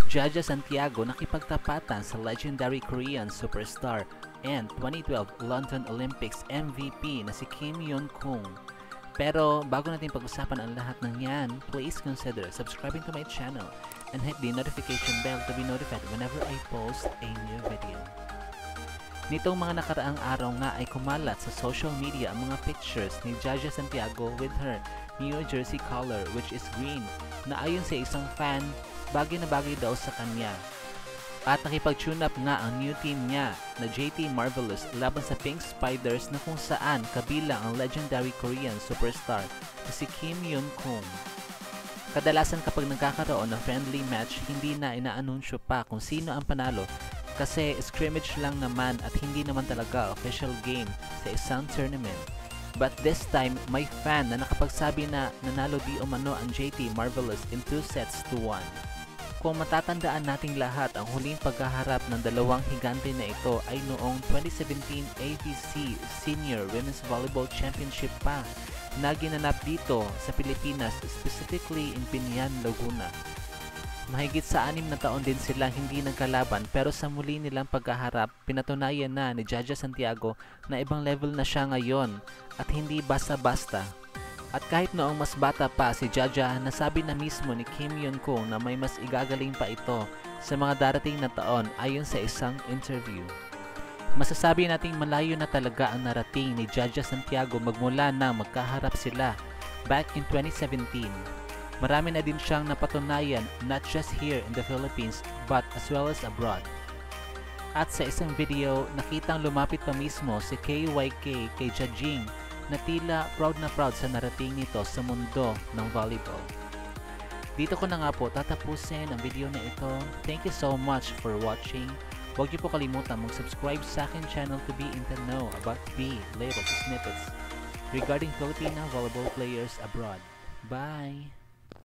Jaja Santiago nakipagtapatan sa legendary Korean superstar and 2012 London Olympics MVP na si Kim Yeon-kung. Pero bago natin pag-usapan ang lahat ng yan, please consider subscribing to my channel and hit the notification bell to be notified whenever I post a new video. Nitong mga nakaraang araw nga ay kumalat sa social media ang mga pictures ni Jaja Santiago with her New Jersey color which is green na ayon sa isang fan, bagay na bagay daw sa kanya. At nakipag-tune up nga ang new team niya na JT Marvelous laban sa Pink Spiders na kung saan kabilang ang legendary Korean superstar na si Kim Yeon-kung. Kadalasan kapag nagkakaroon ng friendly match, hindi na inaanunsyo pa kung sino ang panalo kasi scrimmage lang naman at hindi naman talaga official game sa isang tournament. But this time, may fan na nakapagsabi na nanalo di umano ang JT Marvelous in 2-1. Kung matatandaan nating lahat, ang huling pagkaharap ng dalawang higante na ito ay noong 2017 AVC Senior Women's Volleyball Championship pa na ginanap dito sa Pilipinas, specifically in Binian, Laguna. Mahigit sa 6 na taon din sila hindi nagkalaban pero sa muli nilang pagkaharap, pinatunayan na ni Jaja Santiago na ibang level na siya ngayon at hindi basta-basta. At kahit noong mas bata pa si Jaja, nasabi na mismo ni Kim Yeon-kung na may mas igagaling pa ito sa mga darating na taon ayon sa isang interview. Masasabi nating malayo na talaga ang narating ni Jaja Santiago magmula na magkaharap sila back in 2017. Marami na din siyang napatunayan not just here in the Philippines but as well as abroad. At sa isang video, nakitang lumapit pa mismo si KYK kay Jajing na tila proud na proud sa narating nito sa mundo ng volleyball. Dito ko na nga po tatapusin ang video na ito. Thank you so much for watching. Huwag niyo po kalimutan mag-subscribe sa akin channel to be in the know about the latest snippets regarding Filipino volleyball players abroad. Bye!